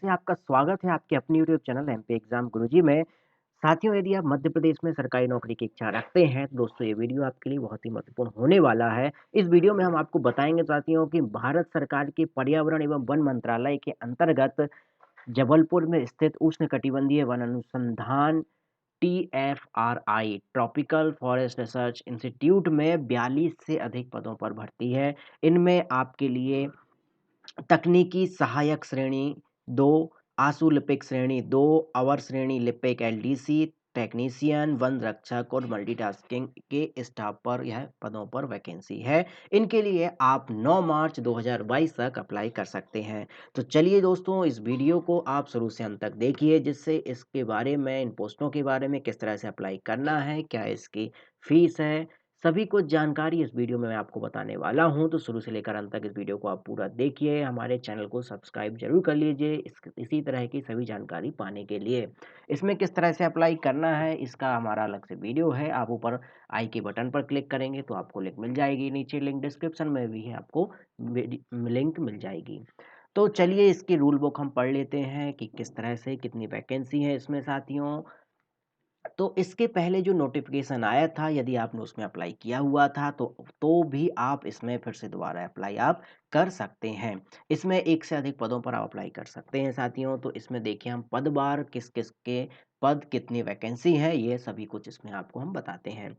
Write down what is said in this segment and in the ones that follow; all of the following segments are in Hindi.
से आपका स्वागत है आपके अपने यूट्यूब चैनल एमपी एग्जाम गुरुजी में। साथियों, यदि आप मध्य प्रदेश में सरकारी नौकरी की इच्छा रखते हैं तो दोस्तों ये वीडियो आपके लिए बहुत ही महत्वपूर्ण होने वाला है। इस वीडियो में हम आपको बताएंगे साथियों कि भारत सरकार के पर्यावरण एवं वन मंत्रालय के अंतर्गत जबलपुर में स्थित उष्णकटिबंधीय वन अनुसंधान TFRI tropical forest research institute में 42 से अधिक पदों पर भर्ती है। इनमें आपके लिए तकनीकी सहायक श्रेणी 2, आशु लिपिक श्रेणी 2, अवर श्रेणी लिपिक एलडीसी, टेक्नीशियन, वन रक्षक और मल्टीटास्किंग के स्टाफ पर यह पदों पर वैकेंसी है। इनके लिए आप 9 मार्च 2022 तक अप्लाई कर सकते हैं। तो चलिए दोस्तों, इस वीडियो को आप शुरू से अंत तक देखिए, जिससे इसके बारे में, इन पोस्टों के बारे में, किस तरह से अप्लाई करना है, क्या इसकी फीस है, सभी कुछ जानकारी इस वीडियो में मैं आपको बताने वाला हूं। तो शुरू से लेकर अंत तक इस वीडियो को आप पूरा देखिए। हमारे चैनल को सब्सक्राइब जरूर कर लीजिए इसी तरह की सभी जानकारी पाने के लिए। इसमें किस तरह से अप्लाई करना है इसका हमारा अलग से वीडियो है। आप ऊपर आई के बटन पर क्लिक करेंगे तो आपको लिंक मिल जाएगी, नीचे लिंक डिस्क्रिप्शन में भी है, आपको लिंक मिल जाएगी। तो चलिए इसकी रूल बुक हम पढ़ लेते हैं कि किस तरह से कितनी वैकेंसी है इसमें साथियों। तो इसके पहले जो नोटिफिकेशन आया था, यदि आपने उसमें अप्लाई किया हुआ था तो भी आप इसमें फिर से दोबारा अप्लाई आप कर सकते हैं। इसमें एक से अधिक पदों पर आप अप्लाई कर सकते हैं साथियों। तो इसमें देखिए हम पदवार किस किस के पद कितनी वैकेंसी है ये सभी कुछ इसमें आपको हम बताते हैं।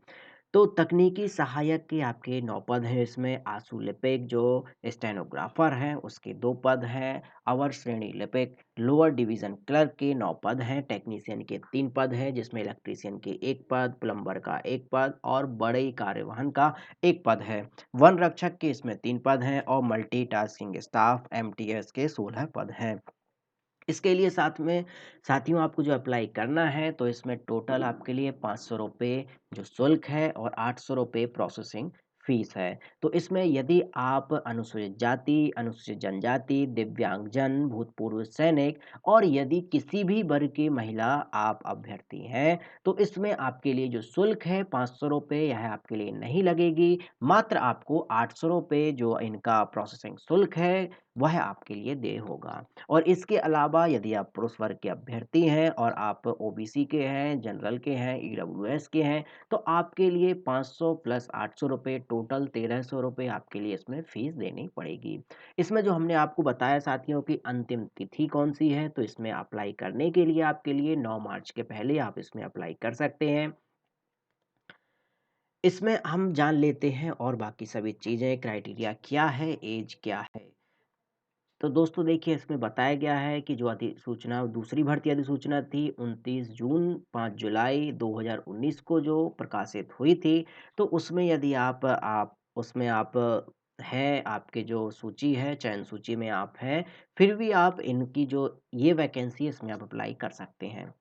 तो तकनीकी सहायक के आपके 9 पद हैं इसमें। आशु लिपिक जो स्टेनोग्राफर हैं उसके 2 पद हैं। अवर श्रेणी लिपिक लोअर डिवीजन क्लर्क के 9 पद हैं। टेक्नीशियन के 3 पद हैं, जिसमें इलेक्ट्रीशियन के 1 पद, प्लम्बर का 1 पद और बड़े कार्यवाहन का 1 पद है। वन रक्षक के इसमें 3 पद हैं और मल्टीटास्किंग स्टाफ एमटीएस के 16 पद हैं। इसके लिए साथ में साथियों आपको जो अप्लाई करना है तो इसमें टोटल आपके लिए 500 रुपये जो शुल्क है और 800 रुपये प्रोसेसिंग फीस है। तो इसमें यदि आप अनुसूचित जाति, अनुसूचित जनजाति, दिव्यांगजन, भूतपूर्व सैनिक और यदि किसी भी वर्ग की महिला आप अभ्यर्थी हैं तो इसमें आपके लिए जो शुल्क है 500 रुपये यह आपके लिए नहीं लगेगी। मात्र आपको 800 रुपये जो इनका प्रोसेसिंग शुल्क है वह आपके लिए दे होगा। और इसके अलावा यदि आप पुरुष वर्ग के अभ्यर्थी हैं और आप ओबीसी के हैं, जनरल के हैं, ईडब्ल्यूएस के हैं तो आपके लिए 500 प्लस 800 रुपये टोटल 1300 रुपये आपके लिए इसमें फीस देनी पड़ेगी। इसमें जो हमने आपको बताया साथियों की अंतिम तिथि कौन सी है, तो इसमें अप्लाई करने के लिए आपके लिए 9 मार्च के पहले आप इसमें अप्लाई कर सकते हैं। इसमें हम जान लेते हैं और बाकी सभी चीज़ें, क्राइटेरिया क्या है, एज क्या है। तो दोस्तों देखिए इसमें बताया गया है कि जो अधिसूचना दूसरी भर्ती अधिसूचना थी 29 जून 5 जुलाई 2019 को जो प्रकाशित हुई थी, तो उसमें यदि आप उसमें आप हैं, आपके जो सूची है, चयन सूची में आप हैं, फिर भी आप इनकी जो ये वैकेंसी है इसमें आप अप्लाई कर सकते हैं।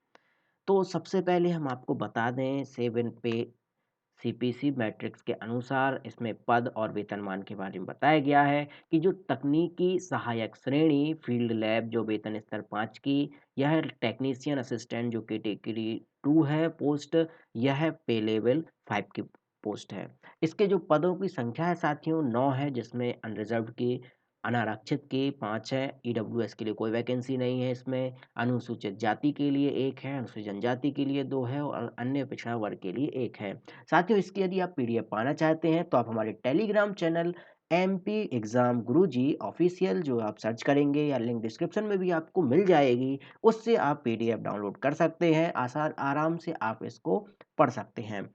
तो सबसे पहले हम आपको बता दें 7 पे सीपीसी मैट्रिक्स के अनुसार इसमें पद और वेतनमान के बारे में बताया गया है कि जो तकनीकी सहायक श्रेणी फील्ड लैब जो वेतन स्तर 5 की, यह टेक्नीशियन असिस्टेंट जो कैटेगरी 2 है पोस्ट, यह पे लेवल 5 की पोस्ट है। इसके जो पदों की संख्या है साथियों 9 है, जिसमें अनरिजर्व्ड की अनारक्षित के 5 है। ईडब्ल्यूएस के लिए कोई वैकेंसी नहीं है इसमें। अनुसूचित जाति के लिए 1 है, अनुसूचित जनजाति के लिए 2 है और अन्य पिछड़ा वर्ग के लिए 1 है। साथियों इसकी यदि आप पीडीएफ पाना चाहते हैं तो आप हमारे टेलीग्राम चैनल एमपी एग्जाम गुरुजी ऑफिशियल जो आप सर्च करेंगे या लिंक डिस्क्रिप्शन में भी आपको मिल जाएगी, उससे आप पीडीएफ डाउनलोड कर सकते हैं। आसान आराम से आप इसको पढ़ सकते हैं।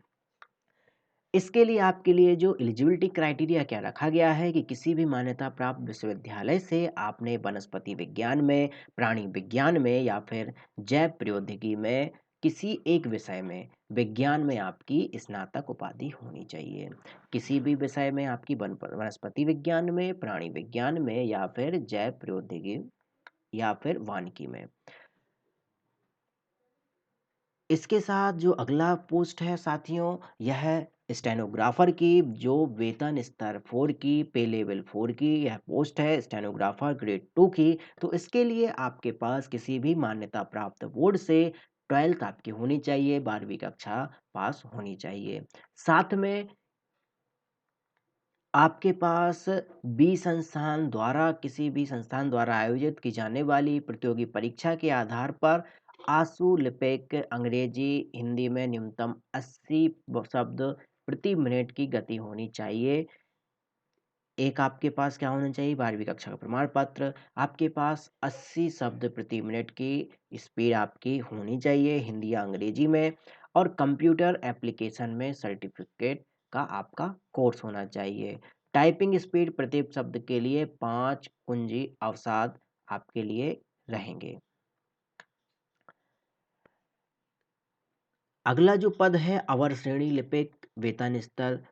इसके लिए आपके लिए जो एलिजिबिलिटी क्राइटेरिया क्या रखा गया है कि किसी भी मान्यता प्राप्त विश्वविद्यालय से आपने वनस्पति विज्ञान में, प्राणी विज्ञान में या फिर जैव प्रौद्योगिकी में किसी एक विषय में विज्ञान में आपकी स्नातक उपाधि होनी चाहिए। किसी भी विषय में आपकी वनस्पति विज्ञान में, प्राणी विज्ञान में या फिर जैव प्रौद्योगिकी या फिर वानिकी में। इसके साथ जो अगला पोस्ट है साथियों, यह स्टेनोग्राफर की जो वेतन स्तर 4 की, पे लेवल 4 की यह पोस्ट है, स्टेनोग्राफर ग्रेड 2 की। तो इसके लिए आपके पास किसी भी मान्यता प्राप्त बोर्ड से 12th आपकी होनी चाहिए, 12वीं कक्षा पास होनी चाहिए। साथ में आपके पास किसी भी संस्थान द्वारा आयोजित की जाने वाली प्रतियोगी परीक्षा के आधार पर आशु लिपिक अंग्रेजी हिंदी में न्यूनतम 80 शब्द प्रति मिनट की गति होनी चाहिए। एक आपके पास क्या होना चाहिए, 12वीं कक्षा का प्रमाण पत्र। आपके पास 80 शब्द प्रति मिनट की स्पीड आपकी होनी चाहिए हिंदी या अंग्रेजी में, और कंप्यूटर एप्लीकेशन में सर्टिफिकेट का आपका कोर्स होना चाहिए। टाइपिंग स्पीड प्रति शब्द के लिए 5 कुंजी अवसाद आपके लिए रहेंगे। अगला जो पद है अवर श्रेणी लिपिक वेतन स्तर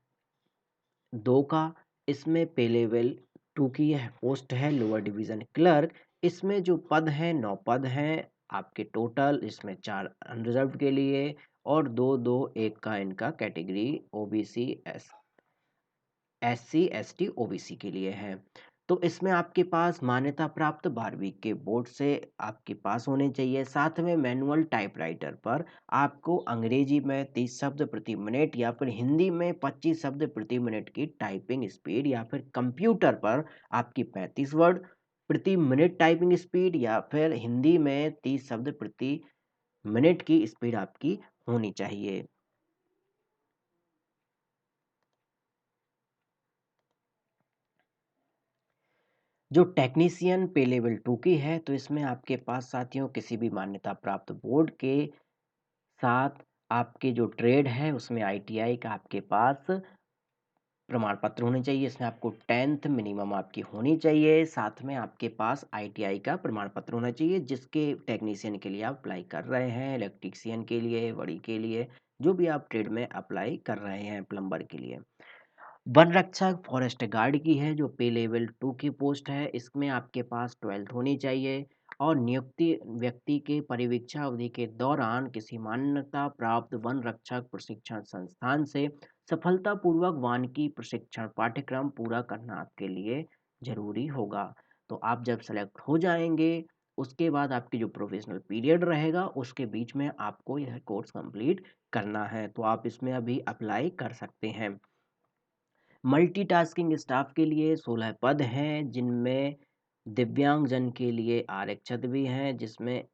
2 का, इसमें पे लेवल 2 की यह पोस्ट है। लोअर डिवीजन क्लर्क, इसमें जो पद हैं 9 पद हैं आपके टोटल, इसमें 4 अनरिजर्व के लिए और 2 1 का इनका category OBC SC ST OBC के लिए है। तो इसमें आपके पास मान्यता प्राप्त 12वीं के बोर्ड से आपके पास होने चाहिए। साथ में मैनुअल टाइपराइटर पर आपको अंग्रेजी में 30 शब्द प्रति मिनट या फिर हिंदी में 25 शब्द प्रति मिनट की टाइपिंग स्पीड, या फिर कंप्यूटर पर आपकी 35 वर्ड प्रति मिनट टाइपिंग स्पीड, या फिर हिंदी में 30 शब्द प्रति मिनट की स्पीड आपकी होनी चाहिए। जो टेक्नीशियन पे लेवल 2 की है, तो इसमें आपके पास साथियों किसी भी मान्यता प्राप्त बोर्ड के साथ आपके जो ट्रेड है उसमें आईटीआई का आपके पास प्रमाण पत्र होने चाहिए। इसमें आपको 10th मिनिमम आपकी होनी चाहिए। साथ में आपके पास आईटीआई का प्रमाण पत्र होना चाहिए जिसके टेक्नीशियन के लिए आप अप्लाई कर रहे हैं, इलेक्ट्रीशियन के लिए, वड़ी के लिए, जो भी आप ट्रेड में अप्लाई कर रहे हैं, प्लम्बर के लिए। वन रक्षक फॉरेस्ट गार्ड की है जो पे लेवल 2 की पोस्ट है। इसमें आपके पास 12th होनी चाहिए, और नियुक्ति व्यक्ति के परिवीक्षा अवधि के दौरान किसी मान्यता प्राप्त वन रक्षक प्रशिक्षण संस्थान से सफलतापूर्वक वानिकी प्रशिक्षण पाठ्यक्रम पूरा करना आपके लिए जरूरी होगा। तो आप जब सेलेक्ट हो जाएंगे उसके बाद आपकी जो प्रोफेशनल पीरियड रहेगा उसके बीच में आपको यह कोर्स कंप्लीट करना है, तो आप इसमें अभी अप्लाई कर सकते हैं। मल्टीटास्किंग स्टाफ के लिए 16 पद हैं जिनमें दिव्यांगजन के लिए आरक्षित भी हैं, जिसमें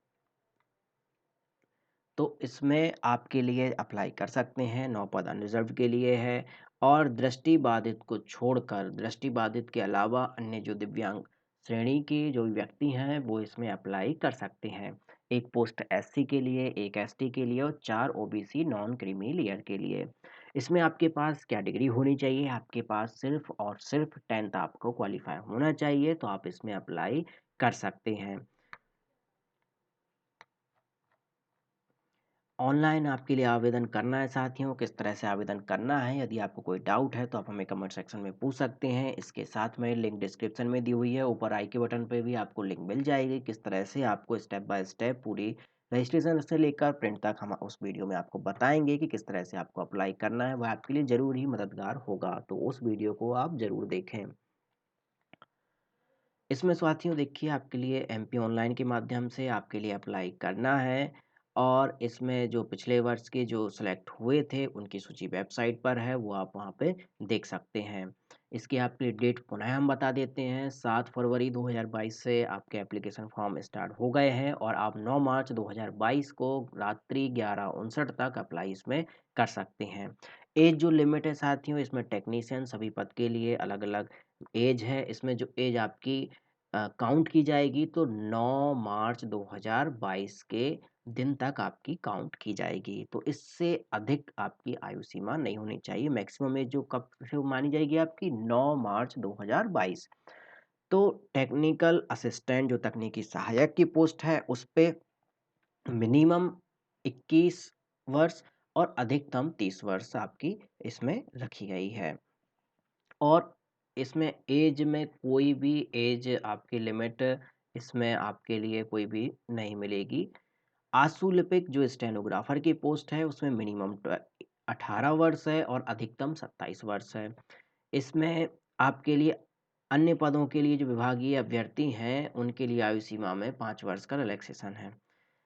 तो इसमें आपके लिए अप्लाई कर सकते हैं। 9 पद अनरिजर्व के लिए है, और दृष्टि बाधित को छोड़कर दृष्टि बाधित के अलावा अन्य जो दिव्यांग श्रेणी के जो व्यक्ति हैं वो इसमें अप्लाई कर सकते हैं। एक पोस्ट एससी के लिए, एक एसटी के लिए और 4 ओबीसी नॉन क्रीमी लेयर के लिए। इसमें आपके पास क्या डिग्री होनी चाहिए, आपके पास सिर्फ और सिर्फ 10th आपको क्वालिफाई होना चाहिए, तो आप इसमें अप्लाई कर सकते हैं। ऑनलाइन आपके लिए आवेदन करना है साथियों, किस तरह से आवेदन करना है, यदि आपको कोई डाउट है तो आप हमें कमेंट सेक्शन में पूछ सकते हैं। इसके साथ में लिंक डिस्क्रिप्शन में दी हुई है, ऊपर आई के बटन पे भी आपको लिंक मिल जाएगी किस तरह से आपको स्टेप बाय स्टेप पूरी रजिस्ट्रेशन से लेकर प्रिंट तक हम उस वीडियो में आपको बताएंगे कि किस तरह से आपको अप्लाई करना है। वह आपके लिए ज़रूर ही मददगार होगा, तो उस वीडियो को आप ज़रूर देखें। इसमें साथियों देखिए आपके लिए एमपी ऑनलाइन के माध्यम से आपके लिए अप्लाई करना है, और इसमें जो पिछले वर्ष के जो सिलेक्ट हुए थे उनकी सूची वेबसाइट पर है, वो आप वहाँ पे देख सकते हैं। इसकी आपकी डेट पुनः हम बता देते हैं, 7 फरवरी 2022 से आपके एप्लीकेशन फॉर्म स्टार्ट हो गए हैं, और आप 9 मार्च 2022 को रात्रि 11:59 तक अप्लाई इसमें कर सकते हैं। एज जो लिमिट है साथियों, इसमें टेक्नीशियन सभी पद के लिए अलग अलग एज है। इसमें जो एज आपकी काउंट की जाएगी तो 9 मार्च 2022 के दिन तक आपकी काउंट की जाएगी। तो इससे अधिक आपकी आयु सीमा नहीं होनी चाहिए। मैक्सिमम एज जो कब से मानी जाएगी आपकी, 9 मार्च 2022। तो टेक्निकल असिस्टेंट जो तकनीकी सहायक की पोस्ट है उस पे मिनिमम 21 वर्ष और अधिकतम 30 वर्ष आपकी इसमें रखी गई है। और इसमें एज में कोई भी एज आपकी लिमिट इसमें आपके लिए कोई भी नहीं मिलेगी। आशु लिपिक जो स्टेनोग्राफर की पोस्ट है उसमें मिनिमम 18 वर्ष है और अधिकतम 27 वर्ष है। इसमें आपके लिए अन्य पदों के लिए जो विभागीय अभ्यर्थी हैं उनके लिए आयु सीमा में 5 वर्ष का रिलैक्सेशन है।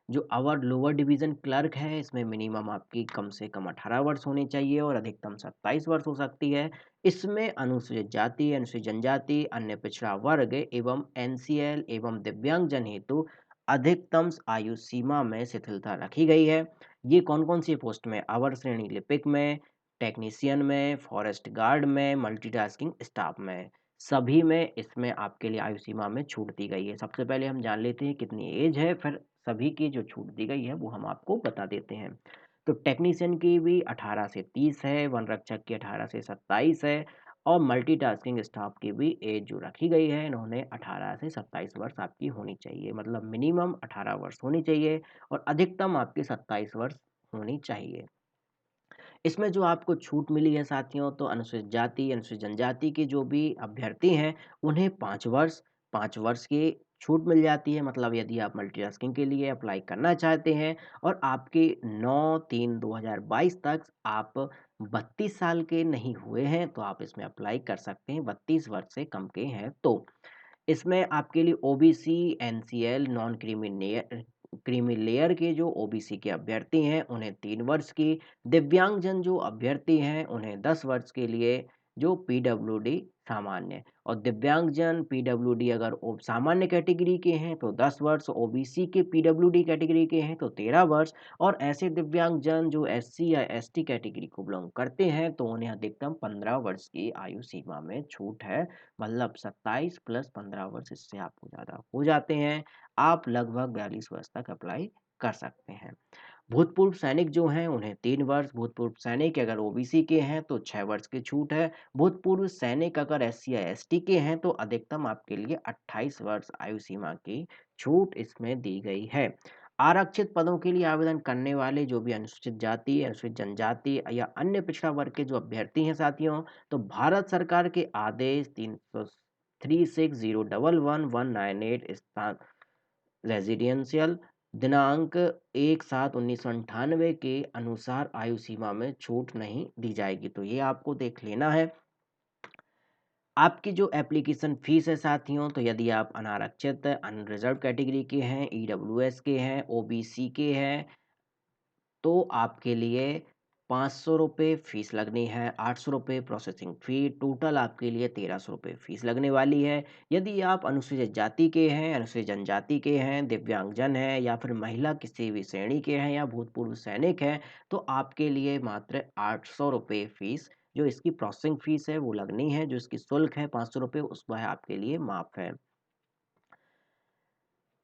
जो अवर लोअर डिवीज़न क्लर्क है, इसमें मिनिमम आपकी कम से कम 18 वर्ष होने चाहिए और अधिकतम 27 वर्ष हो सकती है। इसमें अनुसूचित जाति, अनुसूचित जनजाति, अन्य पिछड़ा वर्ग एवं एनसीएल एवं दिव्यांगजन हेतु अधिकतम आयु सीमा में शिथिलता रखी गई है। ये कौन-कौन सी पोस्ट में? अवर श्रेणी लिपिक में, टेक्नीशियन में, फॉरेस्ट गार्ड में, मल्टीटास्किंग स्टाफ में। सभी में इसमें आपके लिए आयु सीमा में छूट दी गई है। सबसे पहले हम जान लेते हैं कितनी एज है, फिर सभी की जो छूट दी गई है वो हम आपको बता देते हैं। तो टेक्नीशियन की भी 18 से 30 है, वन रक्षक की 18 से 27 है और मल्टीटास्किंग स्टाफ की भी एज जो रखी गई है इन्होंने 18 से 27 वर्ष आपकी होनी चाहिए। मतलब मिनिमम 18 वर्ष होनी चाहिए और अधिकतम आपकी 27 वर्ष होनी चाहिए। इसमें जो आपको छूट मिली है साथियों, तो अनुसूचित जाति, अनुसूचित जनजाति के जो भी अभ्यर्थी हैं, उन्हें 5 वर्ष की छूट मिल जाती है। मतलब यदि आप मल्टीटास्किंग के लिए अप्लाई करना चाहते हैं और आपके 9/3/2022 तक आप 32 साल के नहीं हुए हैं, तो आप इसमें अप्लाई कर सकते हैं, 32 वर्ष से कम के हैं तो। इसमें आपके लिए OBC, NCL, non creamy layer के जो ओबीसी के अभ्यर्थी हैं, उन्हें 3 वर्ष की, दिव्यांगजन जो अभ्यर्थी हैं, उन्हें 10 वर्ष के लिए, जो पीडब्ल्यूडी सामान्य और दिव्यांगजन पीडब्ल्यूडी अगर सामान्य कैटेगरी के हैं तो 10 वर्ष, ओबीसी के पीडब्ल्यूडी कैटेगरी के हैं तो 13 वर्ष और ऐसे दिव्यांगजन जो एससी या एसटी कैटेगरी को बिलोंग करते हैं तो उन्हें अधिकतम 15 वर्ष की आयु सीमा में छूट है। मतलब 27 प्लस 15 वर्ष इससे आपको ज़्यादा हो जाते हैं। आप लगभग 42 वर्ष तक अप्लाई कर सकते हैं। भूतपूर्व सैनिक जो हैं उन्हें 3 वर्ष, भूतपूर्व सैनिक अगर ओबीसी के हैं तो 6 वर्ष की छूट है। भूतपूर्व सैनिक अगर एससी या एसटी के हैं तो अधिकतम आपके लिए 28 वर्ष आयु सीमा की छूट इसमें दी गई है। आरक्षित पदों के लिए आवेदन करने वाले जो भी अनुसूचित जाति, अनुसूचित जनजाति या अन्य पिछड़ा वर्ग के जो अभ्यर्थी हैं साथियों, तो भारत सरकार के आदेश 360111198 स्थान रेजिडेंशियल दिनांक 1/7/1998 के अनुसार आयु सीमा में छूट नहीं दी जाएगी। तो ये आपको देख लेना है। आपकी जो एप्लीकेशन फीस है साथियों, तो यदि आप अनारक्षित अनरिजर्व कैटेगरी के हैं, ईडब्ल्यूएस के हैं, ओबीसी के हैं, तो आपके लिए ₹500 फीस लगनी है, ₹800 प्रोसेसिंग फ़ी, टोटल आपके लिए ₹1300 फीस लगने वाली है। यदि आप अनुसूचित जाति के हैं, अनुसूचित जनजाति के हैं, दिव्यांगजन हैं या फिर महिला किसी भी श्रेणी के हैं या भूतपूर्व सैनिक हैं, तो आपके लिए मात्र ₹800 फीस जो इसकी प्रोसेसिंग फ़ीस है वो लगनी है, जो इसकी शुल्क है ₹500 उस वह आपके लिए माफ़ है।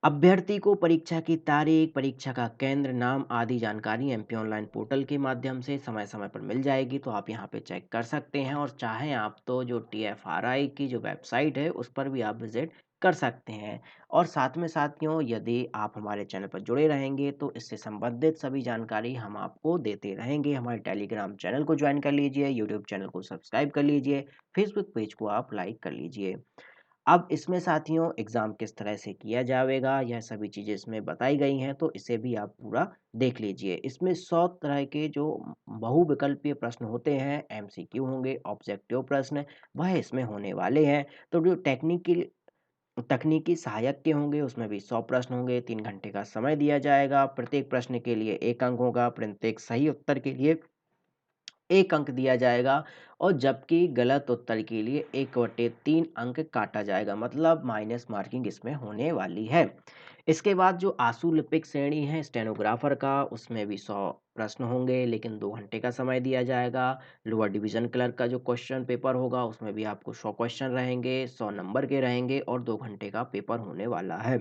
अभ्यर्थी को परीक्षा की तारीख, परीक्षा का केंद्र, नाम आदि जानकारी एमपी ऑनलाइन पोर्टल के माध्यम से समय-समय पर मिल जाएगी, तो आप यहाँ पे चेक कर सकते हैं और चाहें आप तो जो टीएफआरआई की जो वेबसाइट है, उस पर भी आप विज़िट कर सकते हैं। और साथ में साथियों, यदि आप हमारे चैनल पर जुड़े रहेंगे, तो इससे संबंधित सभी जानकारी हम आपको देते रहेंगे। हमारे टेलीग्राम चैनल को जॉइन कर लीजिए, यूट्यूब चैनल को सब्सक्राइब कर लीजिए, फेसबुक पेज को आप लाइक कर लीजिए। अब इसमें साथियों एग्ज़ाम किस तरह से किया जाएगा, यह सभी चीज़ें इसमें बताई गई हैं, तो इसे भी आप पूरा देख लीजिए। इसमें 100 तरह के जो बहुविकल्पीय प्रश्न होते हैं, एमसीक्यू होंगे, ऑब्जेक्टिव प्रश्न, वह इसमें होने वाले हैं। तो जो तकनीकी सहायक के होंगे, उसमें भी 100 प्रश्न होंगे, 3 घंटे का समय दिया जाएगा। प्रत्येक प्रश्न के लिए 1 अंक होगा, प्रत्येक सही उत्तर के लिए 1 अंक दिया जाएगा और जबकि गलत उत्तर के लिए 1/3 अंक काटा जाएगा, मतलब माइनस मार्किंग इसमें होने वाली है। इसके बाद जो आशु लिपिक श्रेणी है स्टेनोग्राफर का, उसमें भी 100 प्रश्न होंगे लेकिन 2 घंटे का समय दिया जाएगा। लोअर डिवीजन क्लर्क का जो क्वेश्चन पेपर होगा उसमें भी आपको 100 क्वेश्चन रहेंगे, 100 नंबर के रहेंगे और 2 घंटे का पेपर होने वाला है।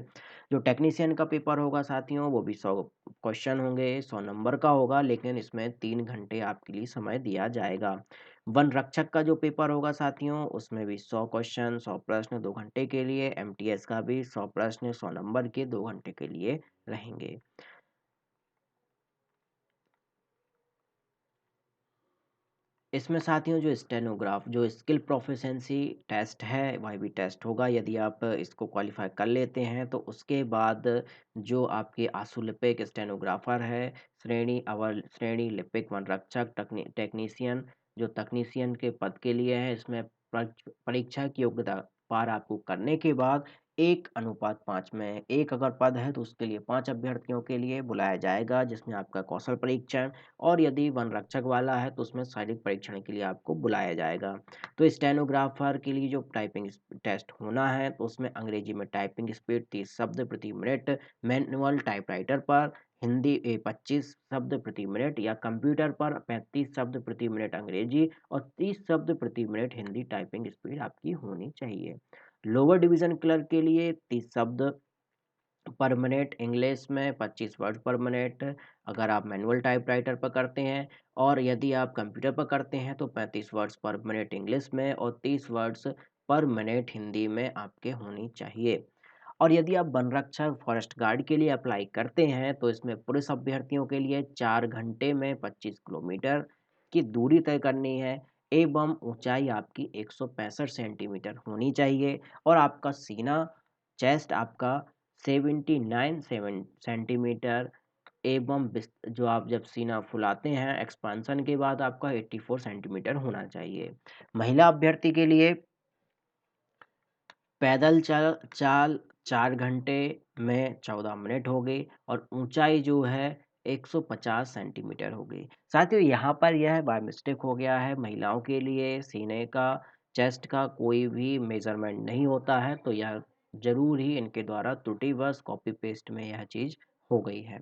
जो टेक्नीशियन का पेपर होगा साथियों, वो भी 100 क्वेश्चन होंगे, 100 नंबर का होगा लेकिन इसमें 3 घंटे आपके लिए समय दिया जाएगा। वन रक्षक का जो पेपर होगा साथियों, उसमें भी 100 क्वेश्चन, 100 प्रश्न 2 घंटे के लिए, एमटीएस का भी 100 प्रश्न 100 नंबर के 2 घंटे के लिए रहेंगे। इसमें साथियों जो स्टेनोग्राफ जो स्किल प्रोफिशिएंसी टेस्ट है वह भी टेस्ट होगा। यदि आप इसको क्वालिफाई कर लेते हैं तो उसके बाद जो आपके आशुलिपिक स्टेनोग्राफर है, श्रेणी अवर श्रेणी लिपिक वन रक्षक टेक्नीशियन जो तकनीशियन के पद के लिए है, इसमें परीक्षा की योग्यता पार आपको करने के बाद 1:5 में 1 अगर पद है तो उसके लिए 5 अभ्यर्थियों के लिए बुलाया जाएगा, जिसमें आपका कौशल परीक्षण और यदि वन रक्षक वाला है तो उसमें शारीरिक परीक्षण के लिए आपको बुलाया जाएगा। तो स्टेनोग्राफर के लिए जो टाइपिंग टेस्ट होना है तो उसमें अंग्रेजी में टाइपिंग स्पीड 30 शब्द प्रति मिनट, मैनुअल टाइपराइटर पर हिंदी 25 शब्द प्रति मिनट या कंप्यूटर पर 35 शब्द प्रति मिनट अंग्रेजी और 30 शब्द प्रति मिनट हिंदी टाइपिंग स्पीड आपकी होनी चाहिए। लोअर डिवीजन क्लर्क के लिए 30 शब्द पर मिनट इंग्लिश में, 25 वर्ड पर मिनट अगर आप मैनुअल टाइपराइटर पर करते हैं, और यदि आप कंप्यूटर पर करते हैं तो 35 वर्ड्स पर मिनट इंग्लिश में और 30 वर्ड्स पर मिनट हिंदी में आपके होनी चाहिए। और यदि आप वन रक्षक फॉरेस्ट गार्ड के लिए अप्लाई करते हैं तो इसमें पुरुष अभ्यर्थियों के लिए 4 घंटे में 25 किलोमीटर की दूरी तय करनी है एवं ऊंचाई आपकी 165 सेंटीमीटर होनी चाहिए और आपका सीना चेस्ट आपका 79 सेंटीमीटर एवं जो आप जब सीना फुलाते हैं एक्सपांसन के बाद आपका 84 सेंटीमीटर होना चाहिए। महिला अभ्यर्थी के लिए पैदल चाल चाल 4 घंटे में 14 मिनट हो गई और ऊंचाई जो है 150 सेंटीमीटर हो गई। साथियों यहाँ पर यह बाय मिस्टेक हो गया है, महिलाओं के लिए सीने का चेस्ट का कोई भी मेजरमेंट नहीं होता है, तो यह जरूर ही इनके द्वारा त्रुटिवश कॉपी पेस्ट में यह चीज हो गई है।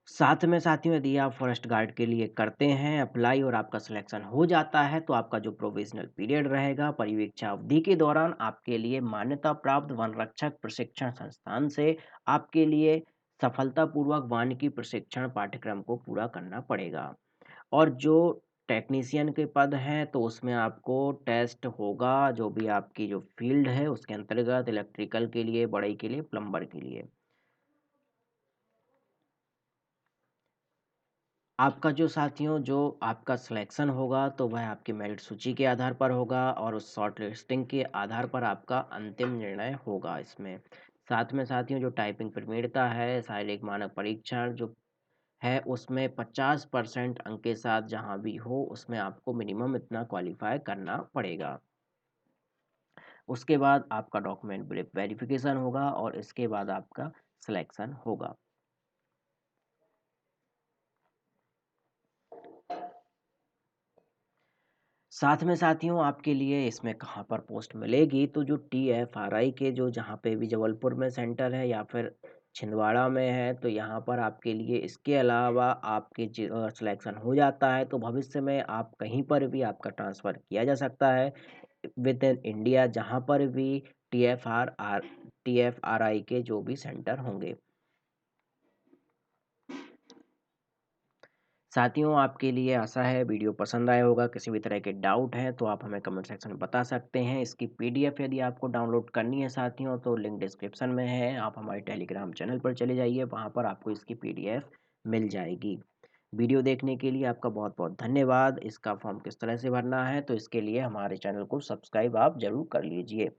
साथ में साथियों यदि आप फॉरेस्ट गार्ड के लिए करते हैं अप्लाई और आपका सिलेक्शन हो जाता है तो आपका जो प्रोविजनल पीरियड रहेगा परिवीक्षा अवधि के दौरान आपके लिए मान्यता प्राप्त वन रक्षक प्रशिक्षण संस्थान से आपके लिए सफलतापूर्वक वानिकी प्रशिक्षण पाठ्यक्रम को पूरा करना पड़ेगा। और जो टेक्नीशियन के पद हैं तो उसमें आपको टेस्ट होगा, जो भी आपकी जो फील्ड है उसके अंतर्गत इलेक्ट्रिकल के लिए, बढ़ई के लिए, प्लम्बर के लिए आपका जो साथियों जो आपका सिलेक्शन होगा तो वह आपकी मेरिट सूची के आधार पर होगा और उस शॉर्ट लिस्टिंग के आधार पर आपका अंतिम निर्णय होगा इसमें। साथ में साथियों जो टाइपिंग प्रवीणता है, शारीरिक मानक परीक्षण जो है उसमें 50% अंक के साथ जहाँ भी हो उसमें आपको मिनिमम इतना क्वालिफाई करना पड़ेगा। उसके बाद आपका डॉक्यूमेंट वेरिफिकेशन होगा और इसके बाद आपका सिलेक्शन होगा। साथ में साथियों आपके लिए इसमें कहाँ पर पोस्ट मिलेगी तो जो TFRI के जो जहाँ पे भी जबलपुर में सेंटर है या फिर छिंदवाड़ा में है तो यहाँ पर आपके लिए इसके अलावा आपके सिलेक्शन हो जाता है तो भविष्य में आप कहीं पर भी आपका ट्रांसफ़र किया जा सकता है विद इन इंडिया जहाँ पर भी TFRI के जो भी सेंटर होंगे। साथियों आपके लिए आशा है वीडियो पसंद आया होगा। किसी भी तरह के डाउट हैं तो आप हमें कमेंट सेक्शन में बता सकते हैं। इसकी PDF यदि आपको डाउनलोड करनी है साथियों तो लिंक डिस्क्रिप्शन में है, आप हमारे टेलीग्राम चैनल पर चले जाइए, वहाँ पर आपको इसकी PDF मिल जाएगी। वीडियो देखने के लिए आपका बहुत बहुत धन्यवाद। इसका फॉर्म किस तरह से भरना है तो इसके लिए हमारे चैनल को सब्सक्राइब आप ज़रूर कर लीजिए।